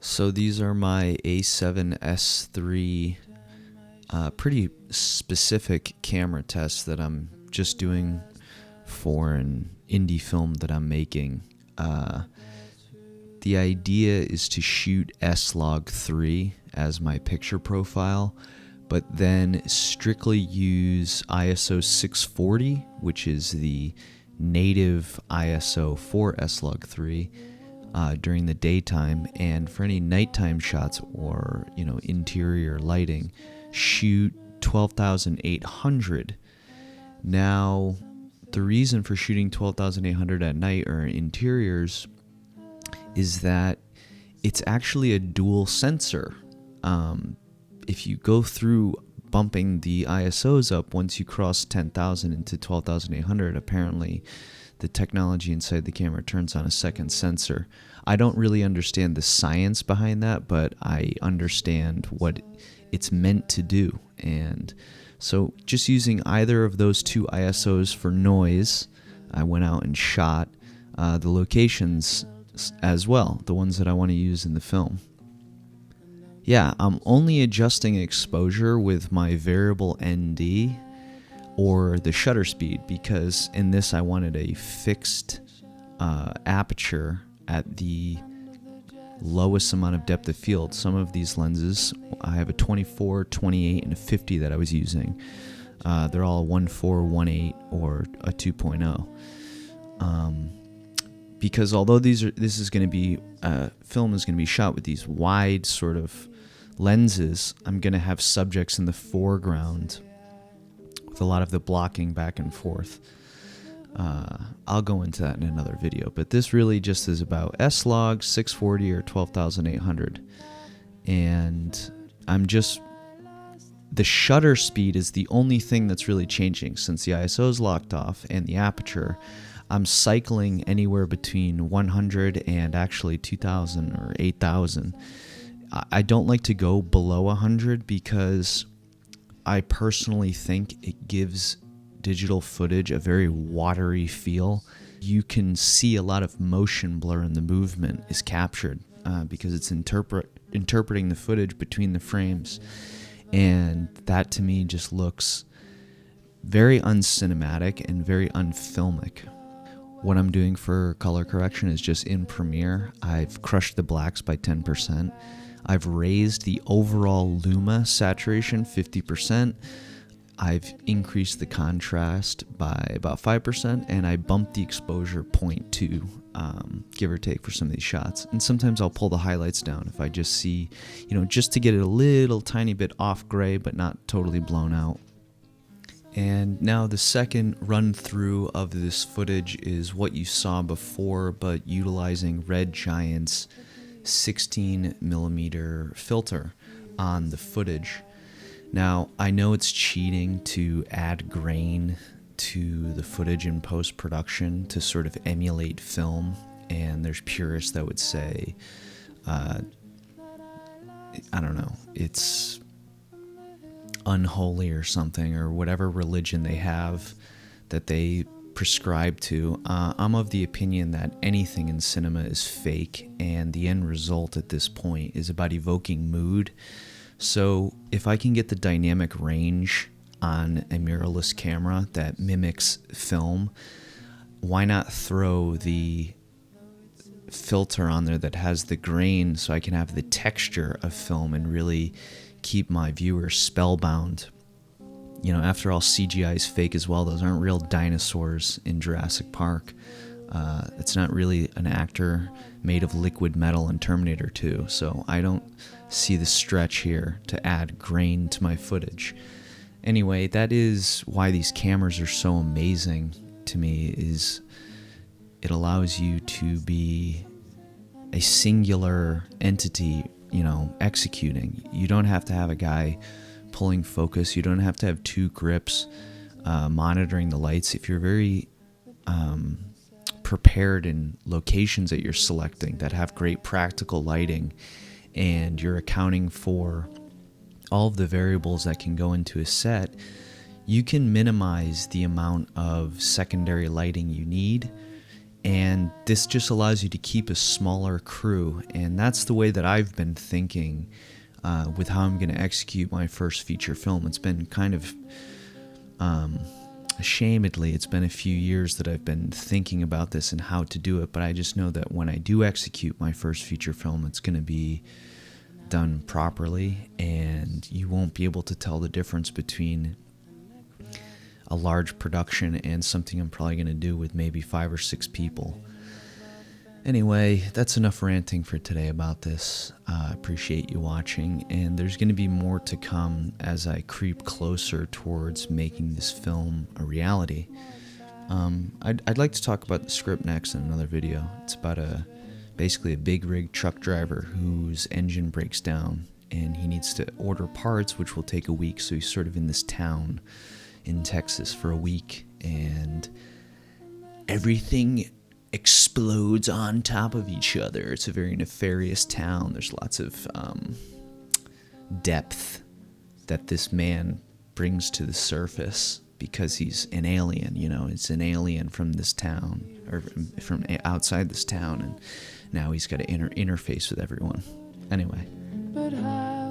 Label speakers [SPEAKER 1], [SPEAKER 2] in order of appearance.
[SPEAKER 1] So these are my A7S3 pretty specific camera tests that I'm just doing for an indie film that I'm making. The idea is to shoot SLOG3 as my picture profile, but then strictly use ISO 640, which is the native ISO for SLOG3, during the daytime, and for any nighttime shots or interior lighting, shoot 12,800. Now, the reason for shooting 12,800 at night or interiors is that it's actually a dual sensor. If you go through bumping the ISOs up, once you cross 10,000 into 12,800, apparently the technology inside the camera turns on a second sensor. I don't really understand the science behind that, but I understand what it's meant to do. And so just using either of those two ISOs for noise, I went out and shot the locations as well, the ones that I want to use in the film. Yeah, I'm only adjusting exposure with my variable ND or the shutter speed, because in this I wanted a fixed aperture at the lowest amount of depth of field. Some of these lenses, I have a 24, 28, and a 50 that I was using. They're all 1.4, 1.8, or a 2.0. Because although film is going to be shot with these wide sort of lenses, I'm going to have subjects in the foreground with a lot of the blocking back and forth. I'll go into that in another video, but this really just is about SLOG 640 or 12,800. And the shutter speed is the only thing that's really changing. Since the ISO is locked off and the aperture, I'm cycling anywhere between 100 and actually 2,000 or 8,000. I don't like to go below 100 because I personally think it gives digital footage a very watery feel. You can see a lot of motion blur, and the movement is captured because it's interpreting the footage between the frames. And that to me just looks very uncinematic and very unfilmic. What I'm doing for color correction is just in Premiere, I've crushed the blacks by 10%. I've raised the overall luma saturation 50%. I've increased the contrast by about 5%, and I bumped the exposure 0.2, give or take, for some of these shots. And sometimes I'll pull the highlights down if I just see, just to get it a little tiny bit off gray, but not totally blown out. And now the second run through of this footage is what you saw before, but utilizing Red Giant's 16mm filter on the footage. Now, I know it's cheating to add grain to the footage in post-production to sort of emulate film, and there's purists that would say, I don't know, it's unholy or something, or whatever religion they have that they prescribe to. I'm of the opinion that anything in cinema is fake, and the end result at this point is about evoking mood. So if I can get the dynamic range on a mirrorless camera that mimics film, why not throw the filter on there that has the grain so I can have the texture of film and really keep my viewers spellbound? After all, CGI is fake as well. Those aren't real dinosaurs in Jurassic Park. It's not really an actor made of liquid metal in Terminator 2, so I don't see the stretch here to add grain to my footage. Anyway, that is why these cameras are so amazing to me, is it allows you to be a singular entity, executing. You don't have to have a guy pulling focus. You don't have to have two grips monitoring the lights. If you're very prepared in locations that you're selecting that have great practical lighting, and you're accounting for all of the variables that can go into a set, you can minimize the amount of secondary lighting you need And this just allows you to keep a smaller crew. And that's the way that I've been thinking with how I'm going to execute my first feature film. It's been kind of, ashamedly, it's been a few years that I've been thinking about this and how to do it. But I just know that when I do execute my first feature film, it's going to be done properly. And you won't be able to tell the difference between a large production and something I'm probably going to do with maybe 5 or 6 people. Anyway, that's enough ranting for today about this. I appreciate you watching, and there's going to be more to come as I creep closer towards making this film a reality. I'd like to talk about the script next in another video. It's about basically a big rig truck driver whose engine breaks down, and he needs to order parts, which will take a week, so he's sort of in this town in Texas for a week, and everything explodes on top of each other. It's a very nefarious town. There's lots of depth that this man brings to the surface because he's an alien, you know. It's an alien from this town, or from outside this town, and now he's got to interface with everyone. Anyway. But how